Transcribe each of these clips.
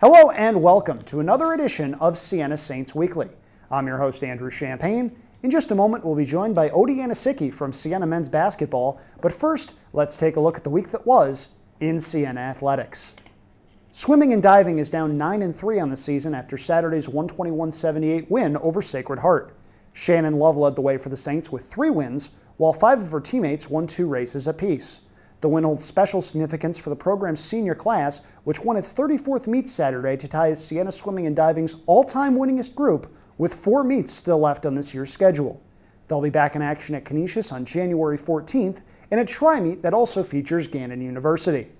Hello and welcome to another edition of Siena Saints Weekly. I'm your host, Andrew Champagne. In just a moment, we'll be joined by OD Anosike from Siena men's basketball. But first, let's take a look at the week that was in Siena athletics. Swimming and diving is down 9-3 on the season after Saturday's 121-78 win over Sacred Heart. Shannon Love led the way for the Saints with 3 wins, while 5 of her teammates won 2 races apiece. The win holds special significance for the program's senior class, which won its 34th meet Saturday to tie Siena Swimming and Diving's all-time winningest group, with 4 meets still left on this year's schedule. They'll be back in action at Canisius on January 14th in a tri-meet that also features Gannon University.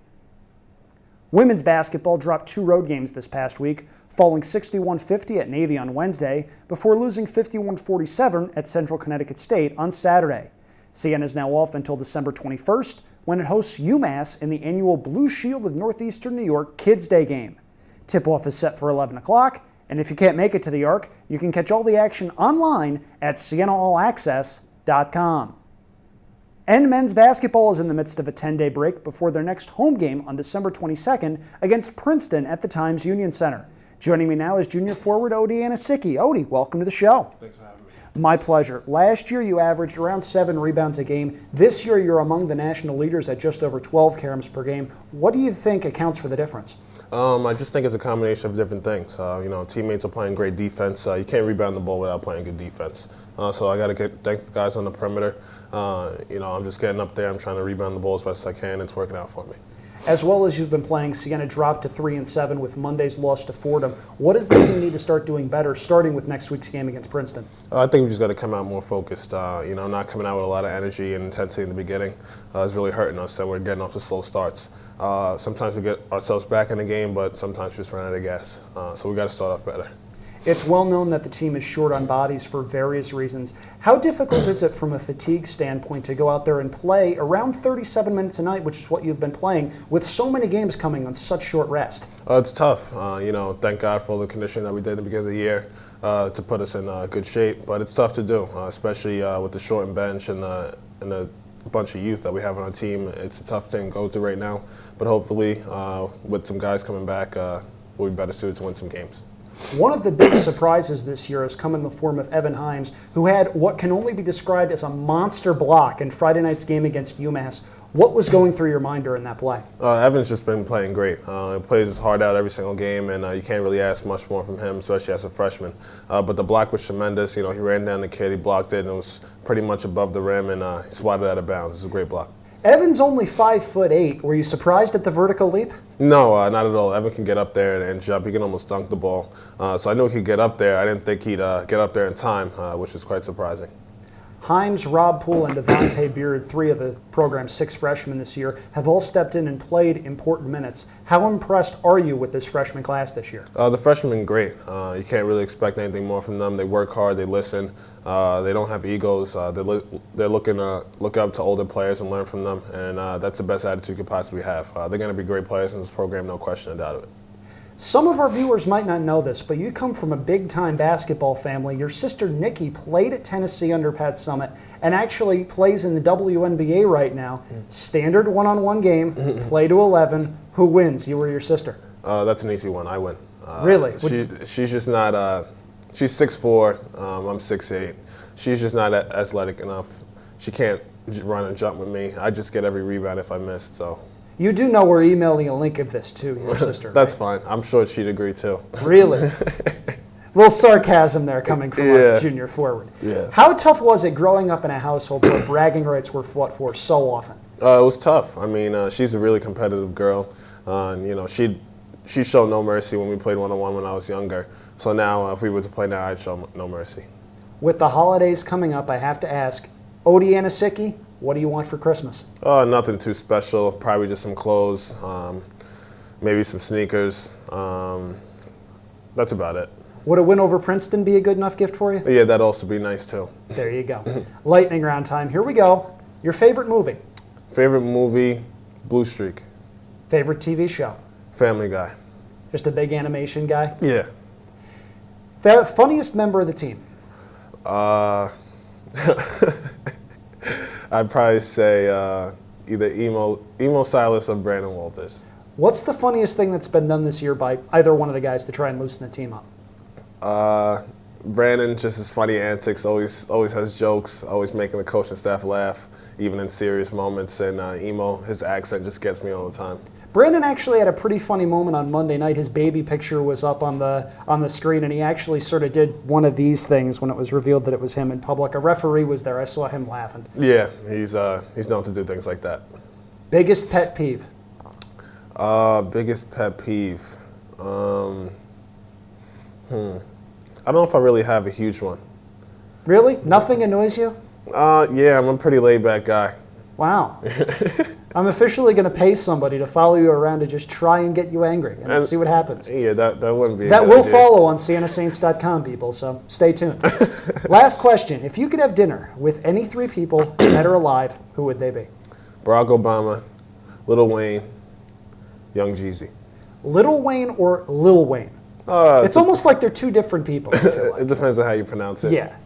Women's basketball dropped 2 road games this past week, falling 61-50 at Navy on Wednesday before losing 51-47 at Central Connecticut State on Saturday. Siena is now off until December 21st, when it hosts UMass in the annual Blue Shield of Northeastern New York Kids Day game. Tip-off is set for 11 o'clock, and if you can't make it to the Arc, you can catch all the action online at SienaAllAccess.com. And men's basketball is in the midst of a 10-day break before their next home game on December 22nd against Princeton at the Times Union Center. Joining me now is junior forward OD Anosike. OD, welcome to the show. Thanks for having me. My pleasure. Last year you averaged around 7 rebounds a game. This year you're among the national leaders at just over 12 caroms per game. What do you think accounts for the difference? I just think it's a combination of different things. Teammates are playing great defense. You can't rebound the ball without playing good defense. So I got to thank the guys on the perimeter. I'm just getting up there. I'm trying to rebound the ball as best as I can. It's working out for me. As well as you've been playing, Siena dropped to 3-7 with Monday's loss to Fordham. What does the team need to start doing better, starting with next week's game against Princeton? I think we just got to come out more focused. Not coming out with a lot of energy and intensity in the beginning is really hurting us, and we're getting off to slow starts. Sometimes we get ourselves back in the game, but sometimes we just run out of gas. So we got to start off better. It's well known that the team is short on bodies for various reasons. How difficult is it from a fatigue standpoint to go out there and play around 37 minutes a night, which is what you've been playing, with so many games coming on such short rest? It's tough. Thank God for all the conditioning that we did at the beginning of the year to put us in good shape. But it's tough to do, especially with the shortened bench and the bunch of youth that we have on our team. It's a tough thing to go through right now. But hopefully, with some guys coming back, we'll be better suited to win some games. One of the big surprises this year has come in the form of Evan Himes, who had what can only be described as a monster block in Friday night's game against UMass. What was going through your mind during that play? Evan's just been playing great. He plays his heart out every single game, and you can't really ask much more from him, especially as a freshman. But the block was tremendous. He ran down the kid, he blocked it, and it was pretty much above the rim, and he swatted out of bounds. It was a great block. Evan's only 5'8". Were you surprised at the vertical leap? No, not at all. Evan can get up there and jump. He can almost dunk the ball. So I knew he could get up there. I didn't think he'd get up there in time, which was quite surprising. Himes, Rob Poole, and Devontae Beard, 3 of the program's 6 freshmen this year, have all stepped in and played important minutes. How impressed are you with this freshman class this year? The freshmen, great. You can't really expect anything more from them. They work hard, they listen, they don't have egos. They're looking to look up to older players and learn from them, and that's the best attitude you could possibly have. They're going to be great players in this program, no question about it. Some of our viewers might not know this, but you come from a big-time basketball family. Your sister Nikki played at Tennessee under Pat Summitt and actually plays in the WNBA right now. Standard one-on-one game, play to 11. Who wins, you or your sister? That's an easy one. I win. Really? She's just not. She's 6'4". I'm 6'8". She's just not athletic enough. She can't run and jump with me. I just get every rebound if I missed. So. You do know we're emailing a link of this to your sister, That's right? fine. I'm sure she'd agree too. Really? A little sarcasm there coming from a junior forward. Yeah. How tough was it growing up in a household where bragging rights were fought for so often? It was tough. I mean, she's a really competitive girl. She showed no mercy when we played one-on-one when I was younger. So now, if we were to play now, I'd show no mercy. With the holidays coming up, I have to ask, OD Anosike, what do you want for Christmas? Nothing too special. Probably just some clothes, maybe some sneakers. That's about it. Would a win over Princeton be a good enough gift for you? Yeah, that'd also be nice too. There you go. Lightning round time. Here we go. Your favorite movie? Favorite movie, Blue Streak. Favorite TV show? Family Guy. Just a big animation guy? Yeah. Funniest member of the team? I'd probably say either Emo Silas or Brandon Walters. What's the funniest thing that's been done this year by either one of the guys to try and loosen the team up? Brandon, just his funny antics, always has jokes, always making the coaching staff laugh, even in serious moments. And Emo, his accent just gets me all the time. Brandon actually had a pretty funny moment on Monday night. His baby picture was up on the screen, and he actually sort of did one of these things when it was revealed that it was him in public. A referee was there. I saw him laughing. Yeah, he's known to do things like that. Biggest pet peeve? Biggest pet peeve? I don't know if I really have a huge one. Really? Nothing annoys you? Yeah, I'm a pretty laid-back guy. Wow. I'm officially going to pay somebody to follow you around to just try and get you angry and see what happens. Yeah, that wouldn't be a That good will idea. follow on SienaSaints.com, people, so stay tuned. Last question. If you could have dinner with any three people, dead or alive, who would they be? Barack Obama, Lil Wayne, Young Jeezy. Little Wayne or Lil Wayne? It's almost like they're two different people, I feel like. It depends on how you pronounce it. Yeah.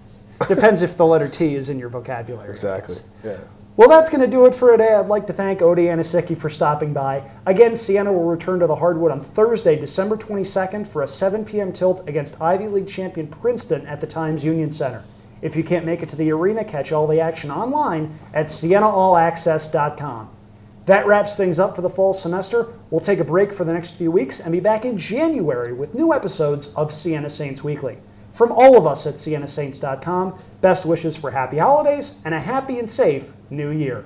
Depends if the letter T is in your vocabulary. Exactly. Yeah. Well, that's going to do it for today. I'd like to thank OD Anosike for stopping by. Again, Siena will return to the hardwood on Thursday, December 22nd for a 7 p.m. tilt against Ivy League champion Princeton at the Times Union Center. If you can't make it to the arena, catch all the action online at SienaAllAccess.com. That wraps things up for the fall semester. We'll take a break for the next few weeks and be back in January with new episodes of Siena Saints Weekly. From all of us at SienaSaints.com, best wishes for happy holidays and a happy and safe new year.